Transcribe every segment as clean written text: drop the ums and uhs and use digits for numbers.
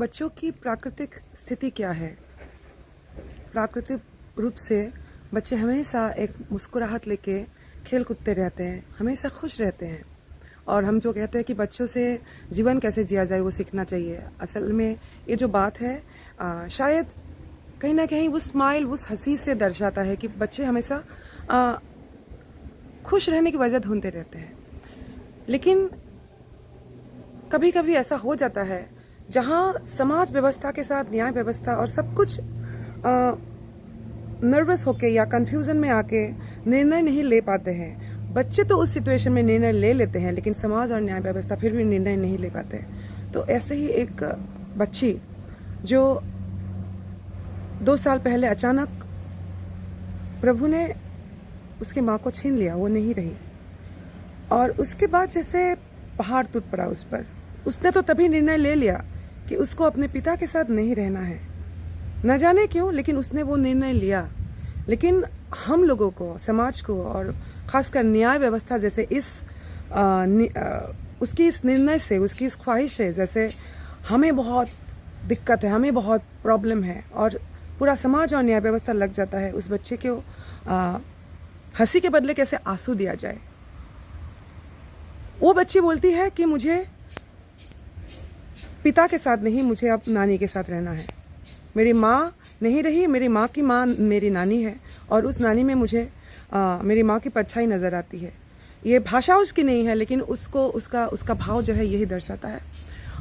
बच्चों की प्राकृतिक स्थिति क्या है? प्राकृतिक रूप से बच्चे हमेशा एक मुस्कुराहट लेके खेल कूदते रहते हैं, हमेशा खुश रहते हैं। और हम जो कहते हैं कि बच्चों से जीवन कैसे जिया जाए वो सीखना चाहिए। असल में ये जो बात है शायद कहीं ना कहीं वो स्माइल, उस हंसी से दर्शाता है कि बच्चे हमेशा खुश रहने की वजह ढूंढते रहते हैं। लेकिन कभी कभी ऐसा हो जाता है जहां समाज व्यवस्था के साथ न्याय व्यवस्था और सब कुछ नर्वस होके या कंफ्यूजन में आके निर्णय नहीं ले पाते हैं। बच्चे तो उस सिचुएशन में निर्णय ले लेते हैं, लेकिन समाज और न्याय व्यवस्था फिर भी निर्णय नहीं ले पाते। तो ऐसे ही एक बच्ची जो 2 साल पहले अचानक प्रभु ने उसकी माँ को छीन लिया, वो नहीं रही। और उसके बाद जैसे पहाड़ टूट पड़ा उस पर। उसने तो तभी निर्णय ले लिया कि उसको अपने पिता के साथ नहीं रहना है, न जाने क्यों, लेकिन उसने वो निर्णय लिया। लेकिन हम लोगों को, समाज को और खासकर न्याय व्यवस्था जैसे उसकी इस निर्णय से, उसकी इस ख्वाहिश से, जैसे हमें बहुत दिक्कत है, हमें बहुत प्रॉब्लम है और पूरा समाज और न्याय व्यवस्था लग जाता है उस बच्चे को हंसी के बदले कैसे आंसू दिया जाए। वो बच्ची बोलती है कि मुझे पिता के साथ नहीं, मुझे अब नानी के साथ रहना है। मेरी माँ नहीं रही, मेरी माँ की माँ मेरी नानी है और उस नानी में मुझे मेरी माँ की परछाई नजर आती है। ये भाषा उसकी नहीं है, लेकिन उसको उसका भाव जो है यही दर्शाता है।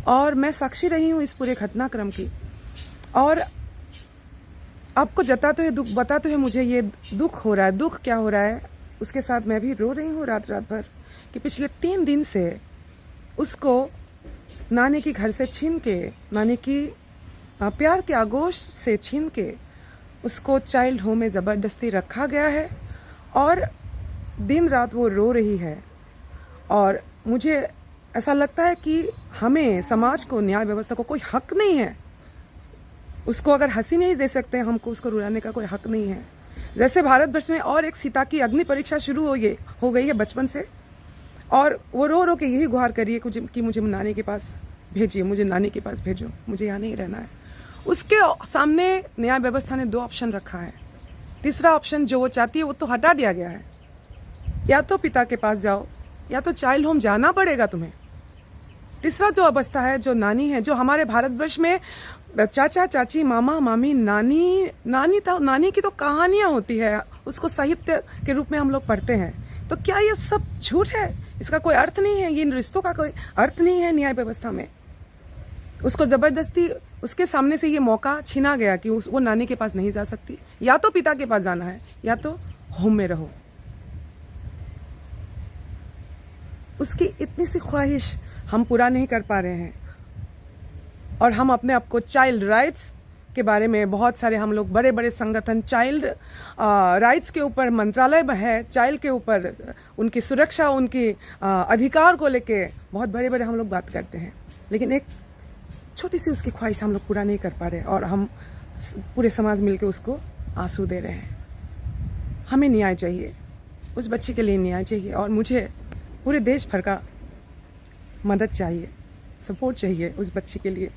और मैं साक्षी रही हूँ इस पूरे घटनाक्रम की। और आपको जताते हुए दुख, बताते हुए मुझे ये दुख हो रहा है। दुख क्या हो रहा है, उसके साथ मैं भी रो रही हूँ रात रात भर कि पिछले 3 दिन से उसको नानी की घर से छीन के, नानी की प्यार के आगोश से छीन के उसको चाइल्ड होम में ज़बरदस्ती रखा गया है और दिन रात वो रो रही है। और मुझे ऐसा लगता है कि हमें, समाज को, न्याय व्यवस्था को कोई हक नहीं है। उसको अगर हंसी नहीं दे सकते, हमको उसको रुलाने का कोई हक नहीं है। जैसे भारतवर्ष में और एक सीता की अग्नि परीक्षा शुरू हो गई है बचपन से, और वो रो रो के यही गुहार करिए कि मुझे नानी के पास भेजिए, मुझे नानी के पास भेजो, मुझे यहाँ नहीं रहना है। उसके सामने न्याय व्यवस्था ने 2 ऑप्शन रखा है। तीसरा ऑप्शन जो वो चाहती है वो तो हटा दिया गया है। या तो पिता के पास जाओ या तो चाइल्ड होम जाना पड़ेगा तुम्हें। तीसरा जो अवस्था है, जो नानी है, जो हमारे भारतवर्ष में चाचा चाची, मामा मामी, नानी की तो कहानियां होती है, उसको साहित्य के रूप में हम लोग पढ़ते हैं। तो क्या ये सब झूठ है? इसका कोई अर्थ नहीं है, इन रिश्तों का कोई अर्थ नहीं है न्याय व्यवस्था में। उसको जबरदस्ती उसके सामने से ये मौका छीना गया कि वो नानी के पास नहीं जा सकती। या तो पिता के पास जाना है या तो होम में रहो। उसकी इतनी सी ख्वाहिश हम पूरा नहीं कर पा रहे हैं। और हम अपने आप को चाइल्ड राइट्स के बारे में, बहुत सारे हम लोग बड़े बड़े संगठन चाइल्ड राइट्स के ऊपर, मंत्रालय है चाइल्ड के ऊपर, उनकी सुरक्षा, उनकी अधिकार को लेके बहुत बड़े बड़े हम लोग बात करते हैं। लेकिन एक छोटी सी उसकी ख्वाहिश हम लोग पूरा नहीं कर पा रहे और हम पूरे समाज मिलके उसको आंसू दे रहे हैं। हमें न्याय चाहिए, उस बच्ची के लिए न्याय चाहिए और मुझे पूरे देश भर का मदद चाहिए, सपोर्ट चाहिए उस बच्ची के लिए।